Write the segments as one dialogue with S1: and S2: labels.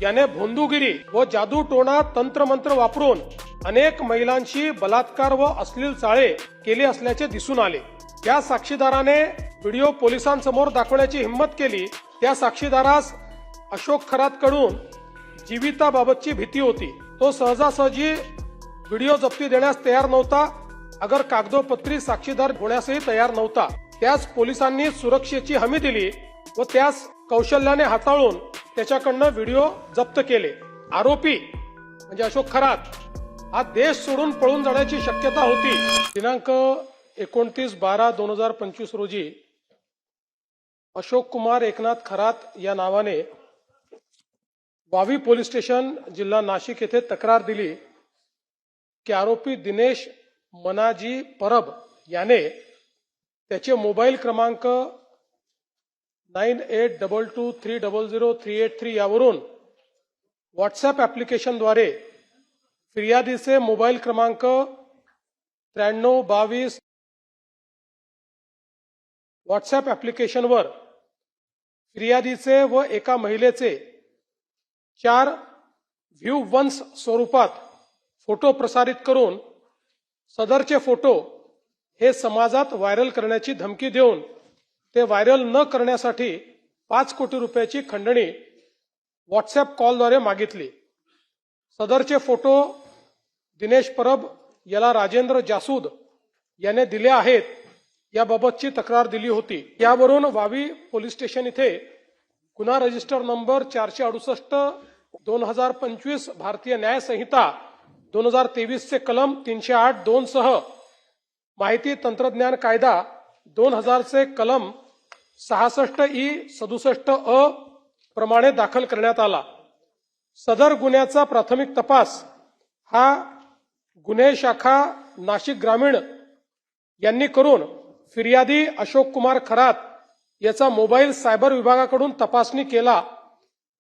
S1: याने भोंदूगिरी व जादूटोणा तंत्रमंत्र वापरून अनेक महिलांशी बलात्कार व अश्लील चाळे केले असल्याचे दिसून आले। या साक्षीदाराने व्हिडिओ पोलिसांसमोर दाखवण्याची हिंमत केली। त्या साक्षीदारास अशोक खरातकडून जीविताबाबतची भीती होती। तो सहजासहजी व्हिडिओ जप्ती देण्यास तयार नव्हता, अगर कागदोपत्री साक्षीदार होण्यासही तयार नव्हता। त्यास पोलिसांनी सुरक्षेची हमी दिली व त्यास कौशल्याने हाताळून त्याच्याकडनं व्हिडिओ जप्त केले। आरोपी म्हणजे अशोक खरात हा देश सोडून पळून जाण्याची शक्यता होती। दिनांक 29/12/2025 रोजी अशोक कुमार एकनाथ खरात या नावाने वावी पोलीस स्टेशन जिल्हा नाशिक येथे तक्रार दिली की आरोपी दिनेश मनाजी परब याने त्याचे मोबाईल क्रमांक 9822300383 यावरून व्हॉट्सअप ऍप्लिकेशनद्वारे फिर्यादीचे मोबाईल क्रमांक 9322 व्हॉट्सअप ऍप्लिकेशनवर फिर्यादीचे व एका महिलेचे 4 व्ह्यू वन्स स्वरूपात फोटो प्रसारित करून सदरचे फोटो हे समाजात व्हायरल करण्याची धमकी देऊन ते व्हायरल न करण्यासाठी 5 कोटी रुपयाची खंडणी व्हॉट्सअप कॉलद्वारे मागितली। सदरचे फोटो दिनेश परब याला राजेंद्र जासूद याने दिले आहेत याबाबतची तक्रार दिली होती। यावरून वावी पोलीस स्टेशन इथे गुन्हा रजिस्टर नंबर 468/2025 भारतीय न्याय संहिता 2023 चे कलम 308(2) सह माहिती तंत्रज्ञान कायदा 2000 चे कलम 66(e)67(अ) प्रमाणे दाखल करण्यात आला। सदर गुन्ह्याचा प्राथमिक तपास हा गुन्हे शाखा नाशिक ग्रामीण यांनी करून फिर्यादी अशोक कुमार खरात याचा मोबाईल सायबर विभागाकडून तपासणी केला,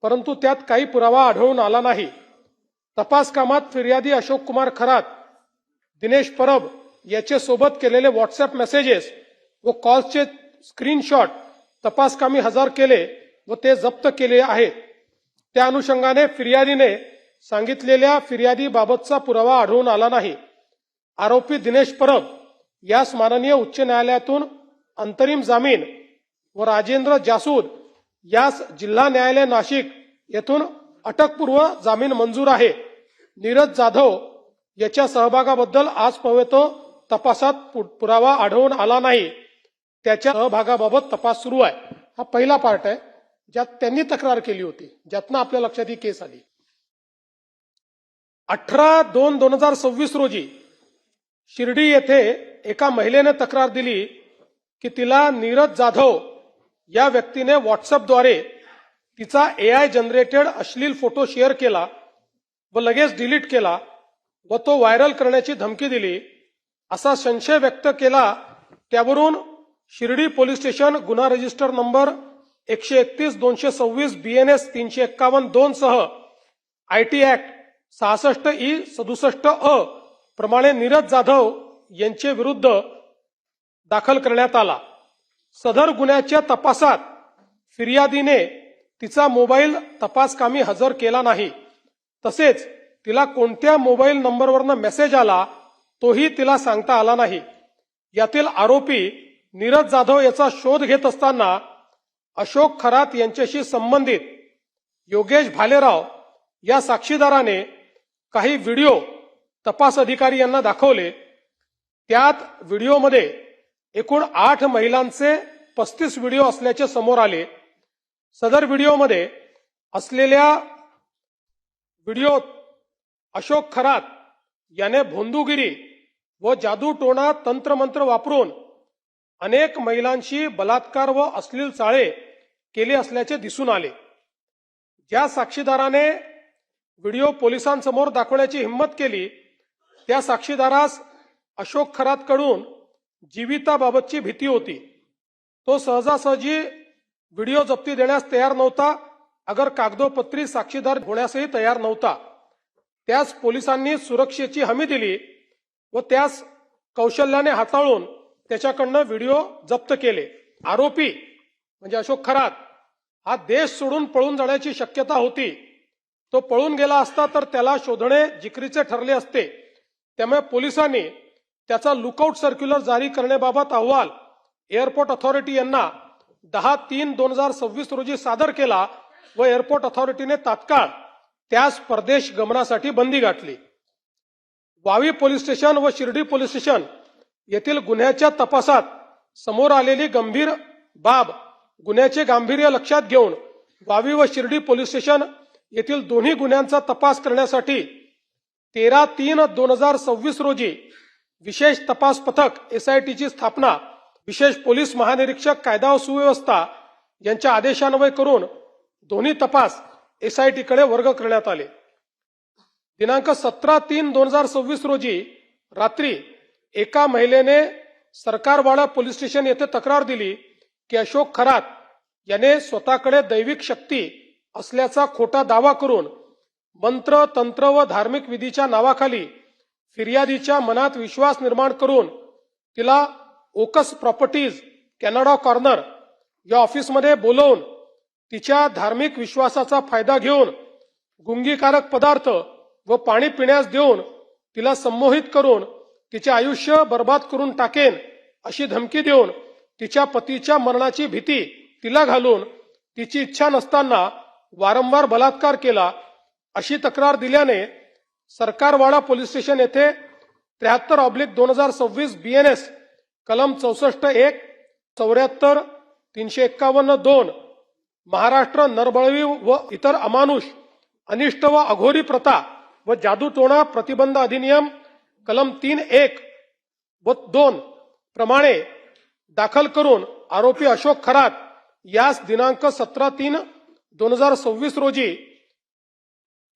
S1: परंतु त्यात काही पुरावा आढळून आला नाही। तपास कामात फिर्यादी अशोक कुमार खरात दिनेश परब याचे सोबत केलेले व्हॉट्सअप मेसेजेस व कॉल्सचे स्क्रीनशॉट तपासकामी हजर केले व ते जप्त केले आहेत। त्या अनुषंगाने फिर्यादीने सांगितलेल्या फिर्यादीबाबतचा पुरावा आढळून आला नाही। आरोपी दिनेश परब यास माननीय उच्च न्यायालयातून अंतरिम जामीन व राजेंद्र जासूद यास जिल्हा न्यायालय नाशिक येथून अटकपूर्व जामीन मंजूर आहे। नीरज जाधव याच्या सहभागाबद्दल आजपर्यंत तपासात पुरावा आढळून आला नाही। त्याच्या सहभागाबाबत तपास सुरू आहे। हा पहिला पार्ट आहे ज्यात त्यांनी तक्रार केली होती, ज्यातनं आपल्या लक्षात ही केस आली। 18/2/2026 रोजी शिर्डी येथे एका महिलेने तक्रार दिली की तिला नीरज जाधव या व्यक्तीने व्हॉट्सअपद्वारे तिचा AI जनरेटेड अश्लील फोटो शेअर केला व लगेच डिलीट केला व तो व्हायरल करण्याची धमकी दिली असा संशय व्यक्त केला। त्यावरून शिर्डी पोलीस स्टेशन गुन्हा रजिस्टर नंबर 131/226 BNS 351(2) सह IT ऍक्ट 66(e)67(अ) प्रमाणे नीरज जाधव यांचे विरुद्ध दाखल करण्यात आला। सदर गुन्ह्याच्या तपासात फिर्यादीने तिचा मोबाईल तपासकामी हजर केला नाही, तसेच तिला कोणत्या मोबाईल नंबरवरनं मेसेज आला तोही तिला सांगता आला नाही। यातील आरोपी नीरज जाधव याचा शोध घेत असताना अशोक खरात यांच्याशी संबंधित योगेश भालेराव या साक्षीदाराने काही व्हिडिओ तपास अधिकारी यांना दाखवले। त्यात व्हिडिओमध्ये एकूण 8 महिलांचे 35 व्हिडिओ असल्याचे समोर आले। सदर व्हिडिओमध्ये असलेल्या व्हिडिओत अशोक खरात याने भोंदूगिरी व जादूटोणा तंत्रमंत्र वापरून अनेक महिलांशी बलात्कार व अश्लील चाळे केले असल्याचे दिसून आले। ज्या साक्षीदाराने व्हिडिओ पोलिसांसमोर दाखवण्याची हिंमत केली त्या साक्षीदारास अशोक खरातकडून जीविताबाबतची भीती होती। तो सहजासहजी व्हिडिओ जप्ती देण्यास तयार नव्हता, अगर कागदोपत्री साक्षीदार होण्यासही तयार नव्हता। त्यास पोलिसांनी सुरक्षेची हमी दिली व त्यास कौशल्याने हाताळून त्याच्याकडनं व्हिडिओ जप्त केले। आरोपी म्हणजे अशोक खरात हा देश सोडून पळून जाण्याची शक्यता होती। तो पळून गेला असता तर त्याला शोधणे जिकरीचे ठरले असते. त्यामुळे पोलिसांनी त्याचा लुकआउट सर्क्युलर जारी करण्याबाबत अहवाल एअरपोर्ट अथॉरिटी यांना 10/3/2026 रोजी सादर केला व एअरपोर्ट अथॉरिटीने तात्काळ त्यास परदेश गमनासाठी बंदी घातली. वावी पोलीस स्टेशन व शिर्डी पोलीस स्टेशन येथील गुन्ह्याच्या तपासात समोर आलेली गंभीर बाब गुन्ह्याचे गांभीर्य लक्षात घेऊन वावी व शिर्डी पोलीस स्टेशन येथील दोन्ही गुन्ह्यांचा तपास करण्यासाठी 13/3/2026 रोजी विशेष तपास पथक SITची स्थापना विशेष पोलीस महानिरीक्षक कायदा व सुव्यवस्था यांच्या आदेशान्वये करून दोन्ही तपास SIT कडे वर्ग करण्यात आले. दिनांक 17/3/2026 रोजी रात्री एका महिलेने सरकारवाडा पोलीस स्टेशन येथे तक्रार दिली की अशोक खरात याने स्वतःकडे दैविक शक्ती असल्याचा खोटा दावा करून मंत्र तंत्र व धार्मिक विधीच्या नावाखाली फिर्यादीच्या मनात विश्वास निर्माण करून तिला ओकस प्रॉपर्टीज कॅनडा कॉर्नर या ऑफिसमध्ये बोलवून तिच्या धार्मिक विश्वासाचा फायदा घेऊन गुंगीकारक पदार्थ व पाणी पिण्यास देऊन तिला संमोहित करून तिचे आयुष्य बर्बाद करून टाकेन अशी धमकी देऊन तिच्या पतीच्या मरणाची भीती तिला घालून तिची इच्छा नसताना वारंवार बलात्कार केला अशी तक्रार दिल्याने सरकारवाडा पोलीस स्टेशन येथे 73/2026 BNS कलम 64(1) 74 351(2) महाराष्ट्र नरबळवी व इतर अमानुष अनिष्ट व अघोरी प्रथा व जादूटोणा प्रतिबंध अधिनियम कलम 3(1) व 2 प्रमाणे दाखल करून आरोपी अशोक खरात यास दिनांक 17/3/2026 रोजी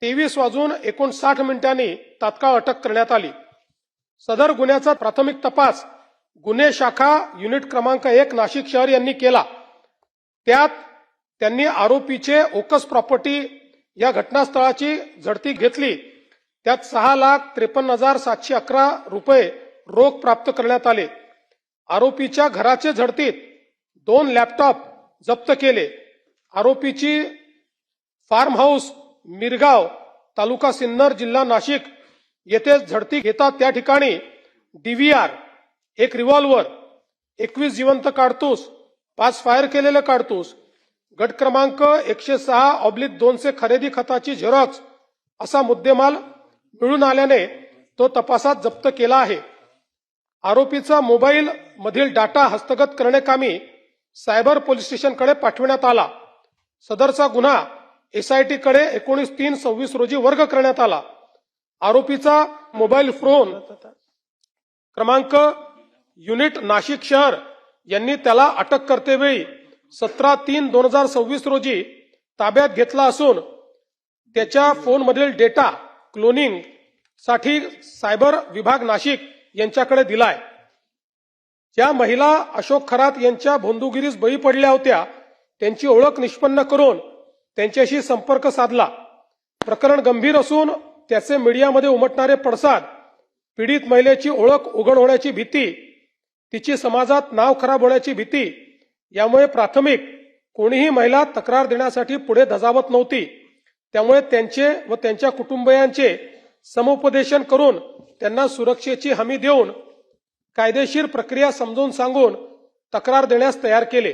S1: 23:59 तात्काळ अटक करण्यात आली. सदर गुन्ह्याचा प्राथमिक तपास गुन्हे शाखा युनिट क्रमांक 1 नाशिक शहर यांनी केला. त्यात त्यांनी आरोपीचे ओकस प्रॉपर्टी या घटनास्थळाची झडती घेतली. त्यात 6,53,711 रुपये रोख प्राप्त करण्यात आले. आरोपीच्या घराचे झडतीत 2 लॅपटॉप जप्त केले. आरोपीची फार्म हाऊस मिरगाव तालुका सिन्नर जिल्हा नाशिक येथे झडती घेतात त्या ठिकाणी DVR 1 रिव्हॉल्वर 21 जिवंत काडतूस 5 फायर केलेले काडतूस गट क्रमांक 106/2 चे खरेदी खताची झेरॉक्स असा मुद्देमाल मिळून आल्याने तो तपासात जप्त केला आहे. आरोपीचा मोबाईल मधील डाटा हस्तगत करण्याकामी सायबर पोलीस स्टेशनकडे पाठविण्यात आला. सदरचा गुन्हा SIT कडे 19/3/26 रोजी वर्ग करण्यात आला. आरोपीचा मोबाईल फोन क्रमांक युनिट नाशिक शहर यांनी त्याला अटक करतेवेळी 17/3/2026 रोजी ताब्यात घेतला असून त्याच्या फोनमधील डेटा क्लोनिंग साठी सायबर विभाग नाशिक यांच्याकडे दिलाय. ज्या महिला अशोक खरात यांच्या भोंदूगिरीस बळी पडल्या होत्या त्यांची ओळख निष्पन्न करून त्यांच्याशी संपर्क साधला. प्रकरण गंभीर असून त्याचे मीडियामध्ये उमटणारे पडसाद, पीडित महिलेची ओळख उघड होण्याची भीती, तिची समाजात नाव खराब होण्याची भीती यामुळे प्राथमिक कोणीही महिला तक्रार देण्यासाठी पुढे धजावत नव्हती. त्यामुळे त्यांचे व त्यांच्या कुटुंबियांचे समुपदेशन करून त्यांना सुरक्षेची हमी देऊन कायदेशीर प्रक्रिया समजून सांगून तक्रार देण्यास तयार केले.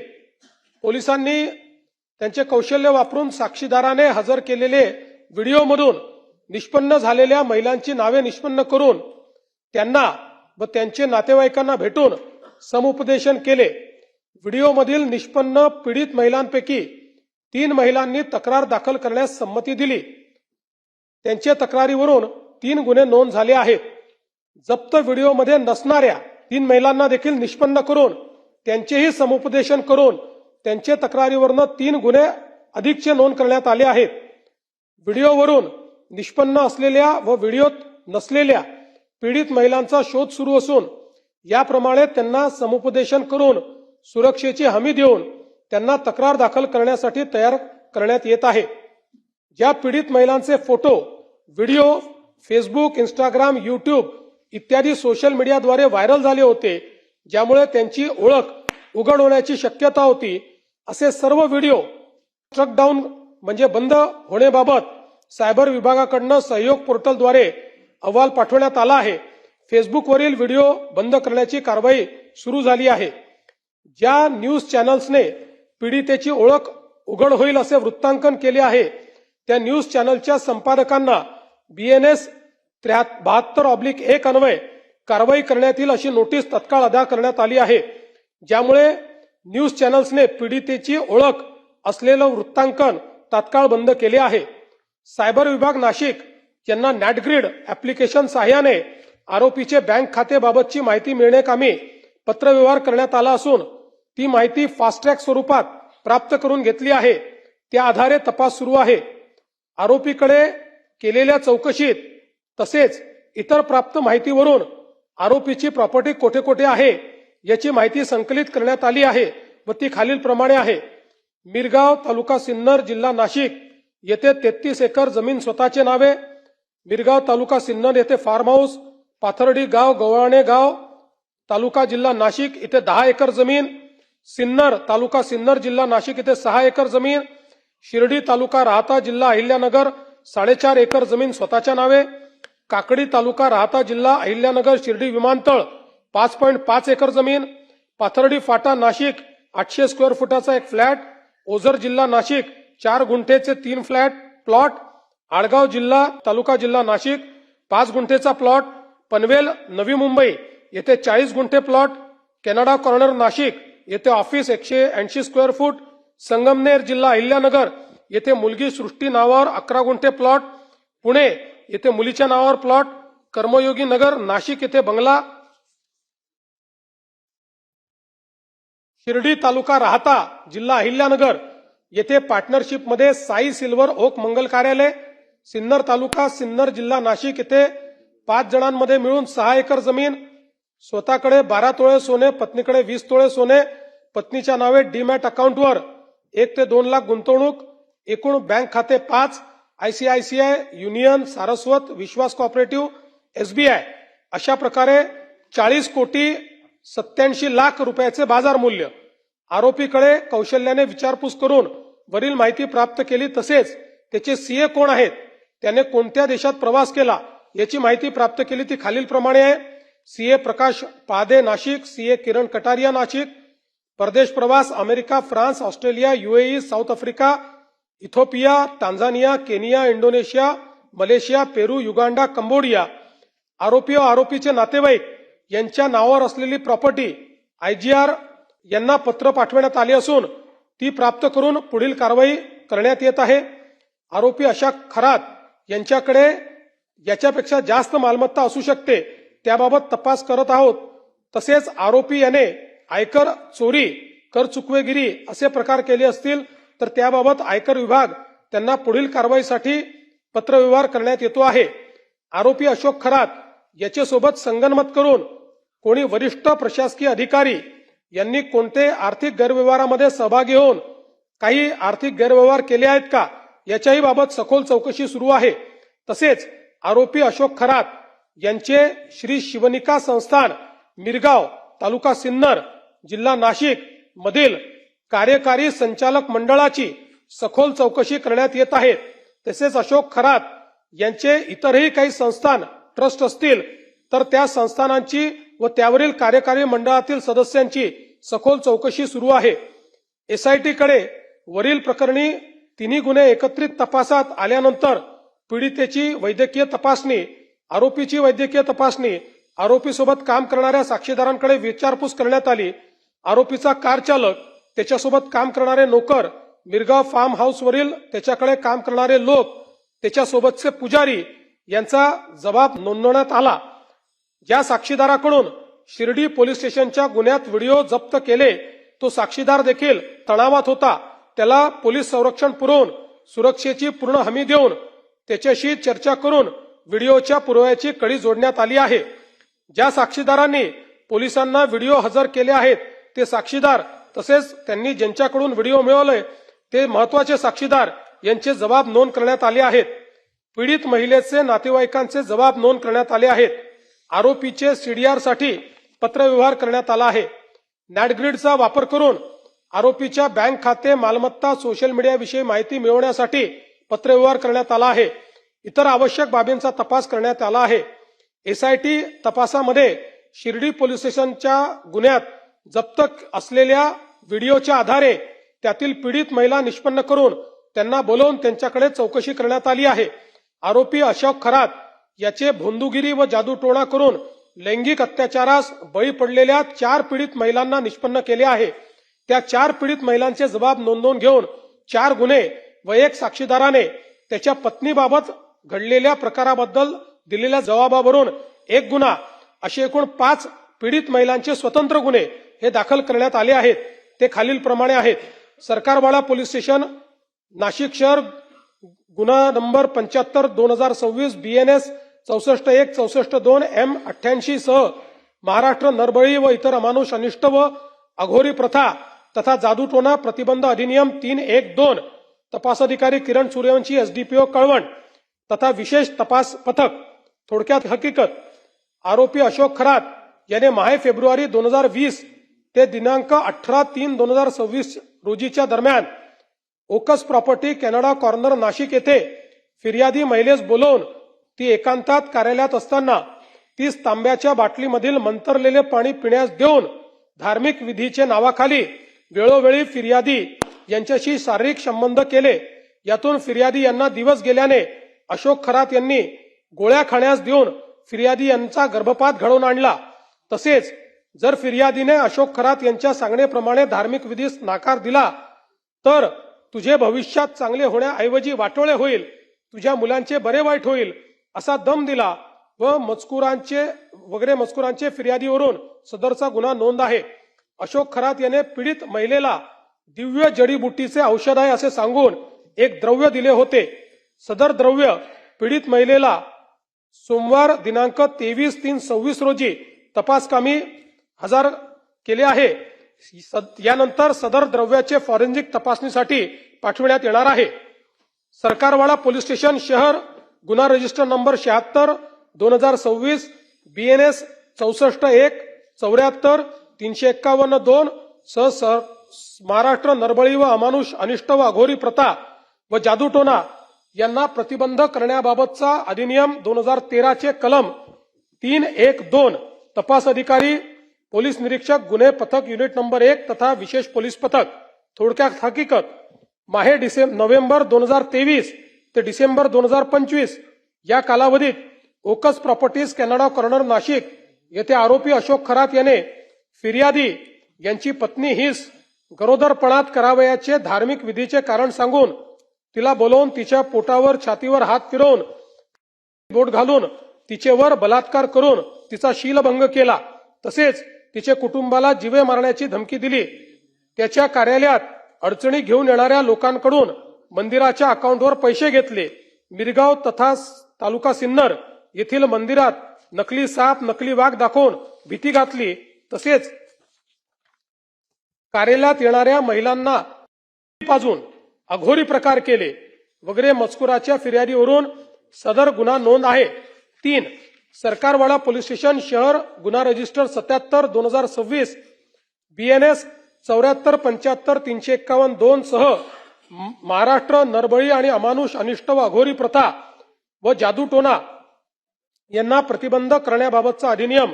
S1: पोलिसांनी त्यांचे कौशल्य वापरून साक्षीदाराने हजर केलेले व्हिडिओमधून निष्पन्न झालेल्या महिलांची नावे निष्पन्न करून त्यांना व त्यांचे नातेवाईकांना भेटून समुपदेशन केले. व्हिडिओमधील निष्पन्न पीडित महिलांपैकी 3 महिलांनी तक्रार दाखल करण्यास संमती दिली. त्यांच्या तक्रारीवरून 3 गुन्हे नोंद झाले आहेत. जप्त व्हिडिओमध्ये नसणाऱ्या 3 महिलांना देखील निष्पन्न करून त्यांचेही समुपदेशन करून त्यांच्या तक्रारीवरून 3 गुन्हे अधिकचे नोंद करण्यात आले आहेत. व्हिडिओवरून निष्पन्न असलेल्या व व्हिडिओत नसलेल्या पीडित महिलांचा शोध सुरू असून याप्रमाणे त्यांना समुपदेशन करून सुरक्षेची हमी देऊन त्यांना तक्रार दाखल करण्यासाठी तयार करण्यात येत आहे. ज्या पीडित महिलांचे photo, video Facebook, Instagram, YouTube इत्यादी सोशल मीडियाद्वारे व्हायरल झाले होते, ज्यामुळे त्यांची ओळख उघड होण्याची शक्यता होती, असे सर्व व्हिडिओ स्ट्रक डाऊन म्हणजे बंद होण्याबाबत सायबर विभागाकडून सहयोग पोर्टलद्वारे अहवाल पाठवण्यात आला आहे। फेसबुकवरील व्हिडिओ बंद करण्याची कारवाई सुरू झाली आहे। ज्या न्यूज चॅनल्सने पीडितेची ओळख उघड होईल असे वृत्तांकन केले आहे त्या न्यूज चॅनलच्या संपादकांना BNS 72/1 अन्वये कारवाई करण्यात येईल अशी नोटीस तत्काळ अदा करण्यात आली आहे। ज्यामुळे न्यूज चॅनल्सने पीडितेची ओळख असलेलं वृत्तांकन तात्काळ बंद केले आहे। सायबर विभाग नाशिक यांना नॅटग्रीड ऍप्लिकेशन सहाय्याने आरोपीचे बँक खातेबाबतची माहिती मिळण्याकामी पत्रव्यवहार करण्यात आला असून ती माहिती फास्ट ट्रॅक स्वरूपात प्राप्त करून घेतली आहे। त्या आधारे तपास सुरू आहे। आरोपीकडे केलेल्या चौकशीत तसेच इतर प्राप्त माहितीवरून आरोपीची प्रॉपर्टी कोठे कोठे आहे याची माहिती संकलित करण्यात आली आहे व ती खालीलप्रमाणे आहे। मिरगाव तालुका सिन्नर जिल्हा नाशिक येथे 33 एकर जमीन स्वतःचे नावे, मिरगाव तालुका सिन्नर येथे फार्म हाऊस, पाथर्डी गाव गव्हाणे गाव तालुका जिल्हा नाशिक येथे 10 एकर जमीन, सिन्नर तालुका सिन्नर जिल्हा नाशिक येथे 6 एकर जमीन, शिर्डी तालुका राहता जिल्हा अहिल्यानगर 4.5 एकर जमीन स्वतःच्या नावे, काकडी तालुका राहता जिल्हा अहिल्यानगर शिर्डी विमानतळ 5.5 एकर जमीन, पाथर्डी फाटा नाशिक 800 स्क्वेअर फुटाचा एक फ्लॅट, ओझर जिल्हा नाशिक 4 गुंठेचे 3 फ्लॅट प्लॉट, आळगाव जिल्हा तालुका जिल्हा नाशिक 5 गुंठेचा प्लॉट, पनवेल नवी मुंबई येथे 40 गुंठे प्लॉट, कॅनडा कॉर्नर नाशिक येथे ऑफिस 180 स्क्वेअर फूट, संगमनेर जिल्हा अहिल्यानगर येथे मुलगी सृष्टी नावावर 11 गुंठे प्लॉट, पुणे येथे मुलीच्या नावावर प्लॉट, कर्मयोगी नगर नाशिक येथे बंगला, शिर्डी तालुका राहता जिल्हा अहिल्यानगर येथे पार्टनरशिप मध्ये साई सिल्वर ओक मंगल कार्यालय, सिन्नर तालुका सिन्नर जिल्हा नाशिक येथे 5 जणांमध्ये मिळून 6 एकर जमीन, स्वतःकडे 12 तोळे सोने, पत्नीकडे 20 तोळे सोने, पत्नीच्या नावे डीमॅट अकाउंटवर 1 ते 2 लाख गुंतवणूक, एकूण बँक खाते 5, ICICI, युनियन, सारस्वत, विश्वास कोऑपरेटिव्ह, SBI अशा प्रकारे 40,87,00,000 रुपयाचे बाजार मूल्य। आरोपीकडे कौशल्याने विचारपूस करून वरील माहिती प्राप्त केली। तसेच त्याचे CA कोण आहेत, त्याने कोणत्या देशात प्रवास केला याची माहिती प्राप्त केली। ती खालीलप्रमाणे आहे। CA प्रकाश पादे नाशिक, CA किरण कटारिया नाशिक, परदेश प्रवास America, France, Australia, UAE, South Africa, Ethiopia, Tanzania, Kenya, Indonesia, Malaysia, Peru, Uganda, Cambodia. आरोपी व आरोपीचे नातेवाईक यांच्या नावावर असलेली प्रॉपर्टी IGR यांना पत्र पाठवण्यात आले असून ती प्राप्त करून पुढील कारवाई करण्यात येत आहे। आरोपी अशा खरात यांच्याकडे याच्यापेक्षा जास्त मालमत्ता असू शकते त्याबाबत तपास करत आहोत। तसेच आरोपी याने आयकर चोरी, कर चुकवेगिरी असे प्रकार केले असतील तर त्याबाबत आयकर विभाग त्यांना पुढील कारवाईसाठी पत्रव्यवहार करण्यात येतो आहे। आरोपी अशोक खरात याच्यासोबत संगनमत करून कोणी वरिष्ठ प्रशासकीय अधिकारी यांनी कोणते आर्थिक गैरव्यवहारामध्ये सहभागी होऊन काही आर्थिक गैरव्यवहार केले आहेत का याच्याही बाबत सखोल चौकशी सुरू आहे। तसेच आरोपी अशोक खरात यांचे श्री शिवनिका संस्थान मिरगाव तालुका सिन्नर जिल्हा नाशिक मधील कार्यकारी संचालक मंडळाची सखोल चौकशी करण्यात येत आहे। तसेच अशोक खरात यांचे इतरही काही संस्थान ट्रस्ट असतील तर त्या संस्थानांची व त्यावरील कार्यकारी मंडळातील सदस्यांची सखोल चौकशी सुरू आहे। SIT कडे वरील प्रकरणी तिन्ही गुन्हे एकत्रित तपासात आल्यानंतर पीडितेची वैद्यकीय तपासणी, आरोपीची वैद्यकीय तपासणी, आरोपीसोबत काम करणाऱ्या साक्षीदारांकडे विचारपूस करण्यात आली। आरोपीचा कार चालक, त्याच्यासोबत काम करणारे नोकर, मिरगाव फार्म हाऊसवरील त्याच्याकडे काम करणारे लोक, त्याच्यासोबतचे पुजारी यांचा जबाब नोंदवण्यात आला। ज्या साक्षीदाराकडून शिर्डी पोलीस स्टेशनच्या गुन्ह्यात व्हिडिओ जप्त केले तो साक्षीदार देखील तणावात होता। त्याला पोलीस संरक्षण पुरवून सुरक्षेची पूर्ण हमी देऊन त्याच्याशी चर्चा करून व्हिडिओच्या पुराव्याची कडी जोडण्यात आली आहे। ज्या साक्षीदारांनी पोलिसांना व्हिडिओ हजर केले आहेत ते साक्षीदार तसेच त्यांनी ज्यांच्याकडून व्हिडिओ मिळवले ते महत्वाचे साक्षीदार यांचे जबाब नोंद करण्यात आले आहेत। पीडित महिलेचे नातेवाईकांचे जबाब नोंद करण्यात आले आहेत। आरोपीचे CDR साठी पत्रव्यवहार करण्यात आला आहे। नॅटग्रीडचा वापर करून आरोपीच्या बँक खाते, मालमत्ता, सोशल मीडियाविषयी माहिती मिळवण्यासाठी पत्रव्यवहार करण्यात आला आहे. इतर आवश्यक बाबींचा तपास करण्यात आला आहे. एसआयटी तपासामध्ये शिर्डी पोलीस स्टेशनच्या गुन्ह्यात जप्त असलेल्या व्हिडिओच्या आधारे त्यातील पीडित महिला निष्पन्न करून त्यांना बोलवून त्यांच्याकडे चौकशी करण्यात आली आहे. आरोपी अशोक खरात याचे भोंदूगिरी व जादूटोणा करून लैंगिक अत्याचारास बळी पडलेल्या 4 पीडित महिलांना निष्पन्न केले आहे. त्या 4 पीडित महिलांचे जबाब नोंदवून घेऊन 4 गुन्हे व 1 साक्षीदाराने त्याच्या पत्नीबाबत घडलेल्या प्रकाराबद्दल दिलेल्या जबाबावरून 1 गुन्हा असे एकूण 5 पीडित महिलांचे स्वतंत्र गुन्हे हे दाखल करण्यात आले आहेत. ते खालीलप्रमाणे आहेत. सरकारवाडा पोलीस स्टेशन, नाशिक शहर, गुन्हा नंबर 75/2026 BNS 64-1, 64-2, M88 सह महाराष्ट्र नरबळी व इतर अमानुष अनिष्ट व अघोरी प्रथा तथा जादूटोणा प्रतिबंध अधिनियम 3(1)(2). तपास अधिकारी किरण सूर्यवंशी, SDPO कळवण तथा विशेष तपास पथक. थोडक्यात हकीकत. आरोपी अशोक खरात याने माहे फेब्रुवारी 2020 ते दिनांक 18/3/2026 रोजीच्या दरम्यान ओकस प्रॉपर्टी, कॅनडा कॉर्नर, नाशिक येथे फिर्यादी महिलेस बोलवून ती एकांतात कार्यालयात असताना 30 तांब्याच्या बाटलीमधील मंतरलेले पाणी पिण्यास देऊन धार्मिक विधीचे नावाखाली वेळोवेळी फिर्यादी यांच्याशी शारीरिक संबंध केले. यातून फिर्यादी यांना दिवस गेल्याने अशोक खरात यांनी गोळ्या खाण्यास देऊन फिर्यादी यांचा गर्भपात घडवून आणला. तसेच जर फिर्यादीने अशोक खरात यांच्या सांगण्याप्रमाणे धार्मिक विधीस नाकार दिला तर तुझे भविष्यात चांगले होण्याऐवजी वाटोळे होईल, तुझ्या मुलांचे बरे वाईट होईल असा दम दिला व मजकुरांचे फिर्यादीवरून सदरचा गुन्हा नोंद आहे. अशोक खरात याने पीडित महिलेला दिव्य जडीबुटीचे औषध आहे असे सांगून एक द्रव्य दिले होते. सदर द्रव्य पीडित महिलेला सोमवार दिनांक 23/3/26 रोजी तपासकामी हजर केले आहे. यानंतर सदर द्रव्याचे फॉरेन्सिक तपासणीसाठी पाठविण्यात येणार आहे. सरकारवाडा पोलीस स्टेशन शहर, गुन्हा रजिस्टर नंबर 76/2026 BNS 64-1, 74, 351-2 सह महाराष्ट्र नरबळी व अमानुष अनिष्ट व अघोरी प्रथा व जादूटोणा यांना प्रतिबंध करण्याबाबतचा अधिनियम 2013 चे कलम 3(1)(2). तपास अधिकारी पोलीस निरीक्षक, गुन्हे पथक युनिट नंबर 1 तथा विशेष पोलीस पथक. थोडक्यात हकीकत. माहे नोव्हेंबर 2023 ते डिसेंबर 2025 या कालावधीत ओकस प्रॉपर्टीज, कॅनडा कॉर्नर, नाशिक येथे आरोपी अशोक खरात याने फिर्यादी यांची पत्नी हिस गरोदरपणात करावयाचे धार्मिक विधीचे कारण सांगून तिला बोलवून तिच्या पोटावर, छातीवर हात फिरवून बोट घालून तिचेवर बलात्कार करून तिचा शीलभंग केला. तसेच तिचे कुटुंबाला जीवे मारण्याची धमकी दिली. त्याच्या कार्यालयात अडचणी घेऊन येणाऱ्या लोकांकडून मंदिराच्या अकाउंटवर पैसे घेतले. मिरगाव तथा तालुका सिन्नर येथील मंदिरात नकली साप, नकली वाघ दाखवून भीती घातली. तसेच कार्यालयात येणाऱ्या महिलांना पाजून अघोरी प्रकार केले वगैरे मजकुराच्या फिर्यादीवरून सदर गुन्हा नोंद आहे. 3. सरकारवाडा पोलीस स्टेशन शहर, गुन्हा रजिस्टर 77/2026 BNS 74, 75, 351-2 सह महाराष्ट्र नरबळी आणि अमानुष अनिष्ट व अघोरी प्रथा व जादूटोणा यांना प्रतिबंध करण्याबाबतचा अधिनियम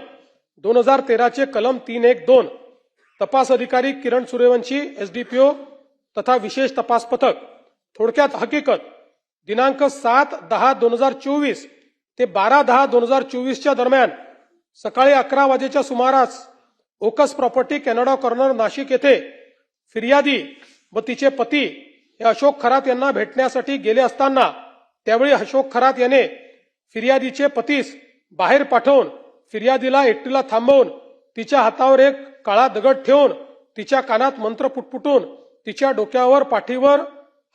S1: 2013 चे कलम 3(1)(2). तपास अधिकारी किरण सूर्यवंशी, SDPO तथा विशेष तपास पथक. थोडक्यात हकीकत. दिनांक 7/10/2024 ते 12/10/2024 च्या दरम्यान सकाळी 11 वाजेच्या सुमारास ओकस प्रॉपर्टी, कॅनडा कॉर्नर, नाशिक येथे फिर्यादी व तिचे पती हे अशोक खरात यांना भेटण्यासाठी गेले असताना त्यावेळी अशोक खरात याने फिर्यादीचे पतीस बाहेर पाठवून फिर्यादीला एकटीला थांबवून तिच्या हातावर एक काळा दगड ठेवून तिच्या कानात मंत्र पुटपुटून तिच्या डोक्यावर, पाठीवर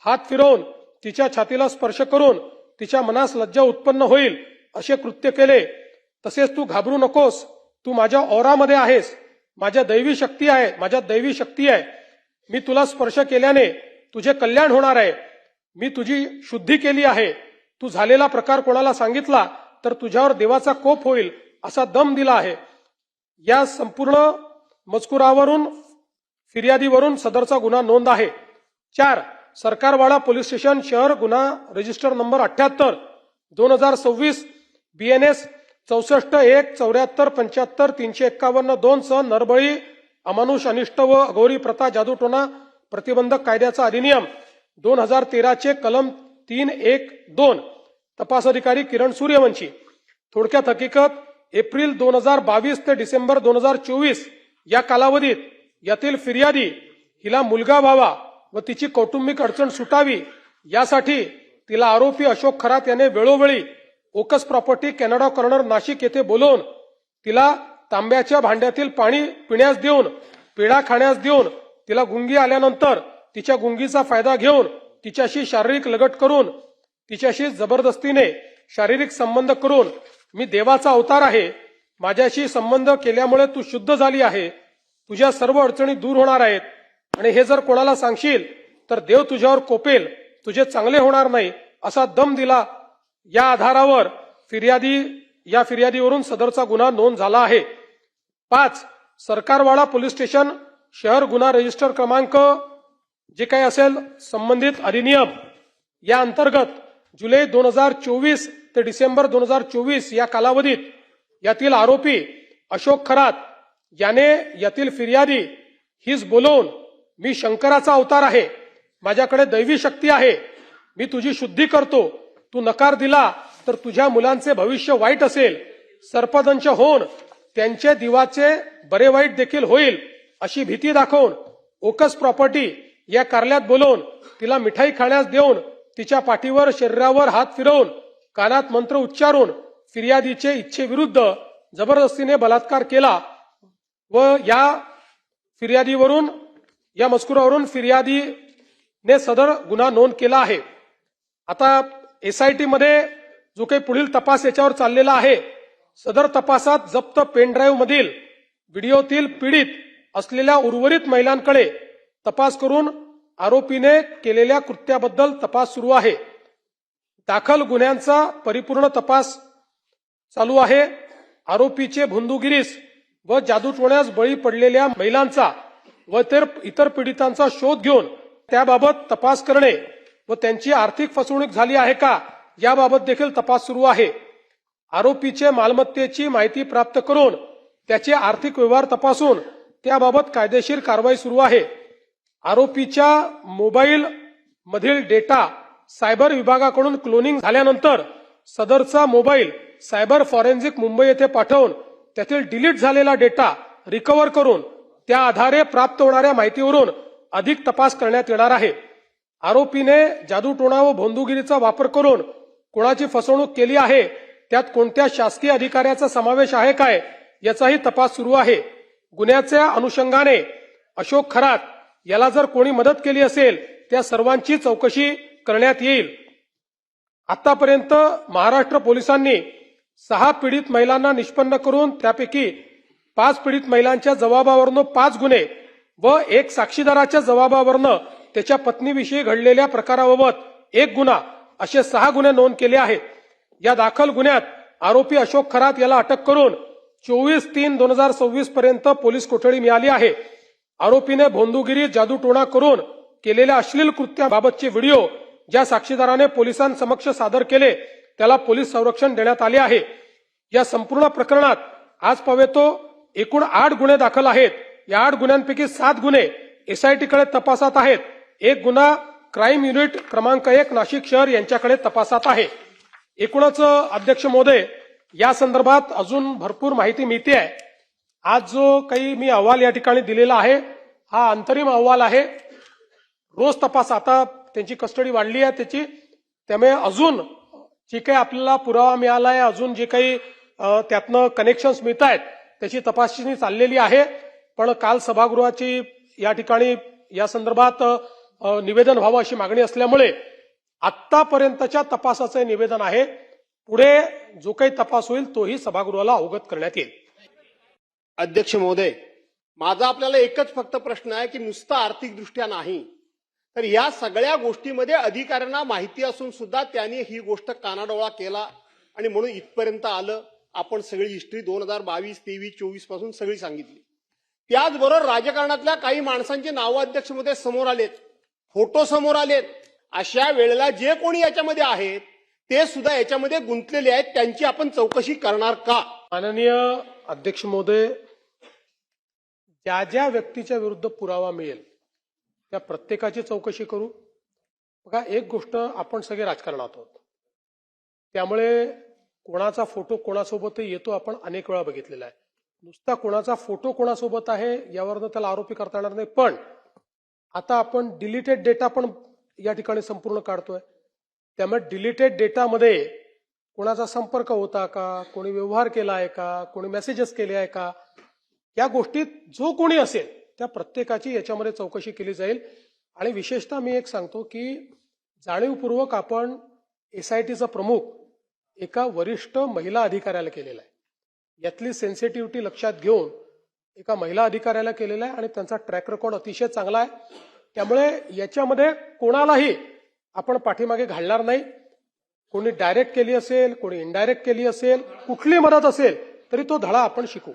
S1: हात फिरवून तिच्या छातीला स्पर्श करून तिच्या मनास लज्जा उत्पन्न होईल असे कृत्य केले. तसेच तू घाबरू नकोस, तू माझ्या औरामध्ये आहेस, माझ्या दैवी शक्ती आहे, मी तुला स्पर्श केल्याने तुझे कल्याण होणार आहे, मी तुझी शुद्धी केली आहे, तू झालेला प्रकार कोणाला सांगितला तर तुझ्यावर देवाचा कोप होईल असा दम दिला आहे. या संपूर्ण मजकुरावरून फिर्यादीवरून सदरचा गुन्हा नोंद आहे. 4. सरकारवाडा पोलीस स्टेशन शहर गुन्हा रजिस्टर नंबर 78 2026 BNS 64-1-74-75-351-2 सह नरबळी अमानुष अनिष्ट व अघोरी प्रथा जादूटोणा प्रतिबंधक कायद्याचा अधिनियम 2013 चे कलम 312 तपास अधिकारी किरण सूर्यवंशी। थोडक्यात हकीकत एप्रिल 2022 ते डिसेंबर 2024 या कालावधीत यातील फिर्यादी हिला मुलगा व्हावा व तिची कौटुंबिक अडचण सुटावी यासाठी तिला आरोपी अशोक खरात याने वेळोवेळी ओकस प्रॉपर्टी कॅनडा कॉर्नर नाशिक येथे बोलवून तिला तांब्याच्या भांड्यातील पाणी पिण्यास देऊन पेढा खाण्यास देऊन तिला गुंगी आल्यानंतर तिच्या गुंगीचा फायदा घेऊन तिच्याशी शारीरिक लगट करून तिच्याशी जबरदस्तीने शारीरिक संबंध करून मी देवाचा अवतार आहे, माझ्याशी संबंध केल्यामुळे तू शुद्ध झाली आहे, तुझ्या सर्व अडचणी दूर होणार आहेत आणि हे जर कोणाला सांगशील तर देव तुझ्यावर कोपेल, तुझे चांगले होणार नाही असा दम दिला। या आधारावर फिर्यादीवरून सदरचा गुन्हा नोंद झाला आहे। 5 सरकारवाडा पोलीस स्टेशन शहर गुन्हा रजिस्टर क्रमांक जे काही असेल संबंधित अधिनियम या अंतर्गत जुलै 2024 ते डिसेंबर 2024 या कालावधीत यातील आरोपी अशोक खरात याने यातील फिर्यादी हीच बोलवून मी शंकराचा अवतार आहे, माझ्याकडे दैवी शक्ती आहे, मी तुझी शुद्धी करतो, तू नकार दिला तर तुझ्या मुलांचे भविष्य वाईट असेल, सर्पदंश होऊन त्यांचे दिवाचे बरे वाईट देखील होईल अशी भीती दाखवून ओकस प्रॉपर्टी या कार्यालयात बोलवून तिला मिठाई खाण्यास देऊन तिच्या पाठीवर शरीरावर हात फिरवून कानात मंत्र उच्चारून फिर्यादीचे इच्छेविरुद्ध जबरदस्तीने बलात्कार केला व या फिर्यादीवरून या मजकुरावरून फिर्यादीने सदर गुन्हा नोंद केला आहे। आता SIT मध्ये जो काही पुढील तपास याच्यावर चाललेला आहे, सदर तपासात जप्त पेनड्राईव्ह मधील व्हिडिओतील पीडित असलेल्या उर्वरित महिलांकडे तपास करून आरोपीने केलेल्या कृत्याबद्दल तपास सुरू आहे। दाखल गुन्ह्यांचा परिपूर्ण तपास चालू आहे। आरोपीचे भोंदूगिरीस व जादूटोण्यास बळी पडलेल्या महिलांचा व इतर पीडितांचा शोध घेऊन त्याबाबत तपास करणे व त्यांची आर्थिक फसवणूक झाली आहे का याबाबत देखील तपास सुरू आहे। आरोपीचे मालमत्तेची माहिती प्राप्त करून त्याचे आर्थिक व्यवहार तपासून त्याबाबत कायदेशीर कारवाई सुरू आहे। आरोपीच्या मोबाईल मधील डेटा सायबर विभागाकडून क्लोनिंग झाल्यानंतर सदरचा मोबाईल सायबर फॉरेन्सिक मुंबई येथे पाठवून त्यातील डिलीट झालेला डेटा रिकव्हर करून त्या आधारे प्राप्त होणाऱ्या माहितीवरून अधिक तपास करण्यात येणार आहे। आरोपीने जादूटोणा व भोंदूगिरीचा वापर करून कोणाची फसवणूक केली आहे, त्यात कोणत्या शासकीय अधिकाऱ्याचा समावेश आहे काय याचाही तपास सुरू आहे। गुन्ह्याच्या अनुषंगाने अशोक खरात याला जर कोणी मदत केली असेल त्या सर्वांची चौकशी करण्यात येईल। आतापर्यंत महाराष्ट्र पोलिसांनी 6 पीडित महिलांना निष्पन्न करून त्यापैकी 5 पीडित महिलांच्या जबाबावरून 5 गुन्हे व 1 साक्षीदाराच्या जबाबावरून त्याच्या पत्नीविषयी घडलेल्या प्रकाराबाबत 1 गुन्हा असे 6 गुन्हे नोंद केले आहेत। या दाखल गुन्ह्यात आरोपी अशोक खरात याला अटक करून 24/3/2026 पर्यंत पोलीस कोठडी मिळाली आहे। आरोपीने भोंदूगिरी जादूटोणा करून केलेल्या अश्लील कृत्याबाबतचे व्हिडिओ ज्या साक्षीदाराने पोलिसांसमक्ष सादर केले त्याला पोलीस संरक्षण देण्यात आले आहे। या संपूर्ण प्रकरणात आजपर्यंत एकूण 8 गुन्हे दाखल आहेत। या 8 गुन्ह्यांपैकी 7 गुन्हे SIT कडे तपासात आहेत, 1 गुन्हा क्राईम युनिट क्रमांक 1 नाशिक शहर यांच्याकडे तपासात आहे। एकूणच अध्यक्ष महोदय, या संदर्भात अजून भरपूर माहिती मिळते आहे। आज जो काही मी अहवाल या ठिकाणी दिलेला आहे हा अंतरिम अहवाल आहे। रोज तपास, आता त्यांची कस्टडी वाढली आहे त्याची, त्यामुळे अजून जे काही आपल्याला पुरावा मिळाला आहे, अजून जे काही त्यातनं कनेक्शन्स मिळत आहेत त्याची तपासणी चाललेली आहे। पण काल सभागृहाची या ठिकाणी या संदर्भात निवेदन व्हावं अशी मागणी असल्यामुळे आतापर्यंतच्या तपासाचे निवेदन आहे। पुढे जो काही तपास होईल तोही सभागृहाला अवगत करण्यात येईल।
S2: अध्यक्ष महोदय, माझा आपल्याला एकच फक्त प्रश्न आहे की नुसतं आर्थिकदृष्ट्या नाही तर या सगळ्या गोष्टीमध्ये अधिकाऱ्यांना माहिती असून सुद्धा त्यांनी ही गोष्ट कानाडोळा केला आणि म्हणून इथपर्यंत आलं। आपण सगळी हिस्ट्री 2022, 23, 24 पासून सगळी सांगितली। त्याचबरोबर राजकारणातल्या काही माणसांची नावं अध्यक्ष महोदय समोर आलेत फोटो समोर आलेत, अशा वेळेला जे कोणी याच्यामध्ये आहेत ते सुद्धा याच्यामध्ये गुंतलेले आहेत, त्यांची आपण चौकशी करणार का?
S1: माननीय अध्यक्ष महोदय, ज्या ज्या व्यक्तीच्या विरुद्ध पुरावा मिळेल त्या प्रत्येकाची चौकशी करू. बघा, एक गोष्ट, आपण सगळे राजकारणात आहोत, त्यामुळे कोणाचा फोटो कोणासोबत येतो आपण अनेक वेळा बघितलेला आहे. नुसता कोणाचा फोटो कोणासोबत आहे यावरनं त्याला आरोपी करता येणार नाही. पण आता आपण डिलीटेड डेटा पण या ठिकाणी संपूर्ण काढतोय. त्यामुळे डिलीटेड डेटामध्ये कोणाचा संपर्क होता का, कोणी व्यवहार केला आहे का, कोणी मेसेजेस केले आहे का, या गोष्टीत जो कोणी असेल त्या प्रत्येकाची याच्यामध्ये चौकशी केली जाईल. आणि विशेषतः मी एक सांगतो की जाणीवपूर्वक आपण एसआयटीचा प्रमुख एका वरिष्ठ महिला अधिकाऱ्याला केलेला आहे. यातली सेन्सिटिव्हिटी लक्षात घेऊन एका महिला अधिकाऱ्याला केलेला आहे आणि त्यांचा ट्रॅक रेकॉर्ड अतिशय चांगला आहे. त्यामुळे याच्यामध्ये कोणालाही आपण पाठीमागे घालणार नाही. कोणी डायरेक्ट केली असेल, कोणी इनडायरेक्ट केली असेल, कुठली मदत असेल तरी तो धडा आपण शिकू.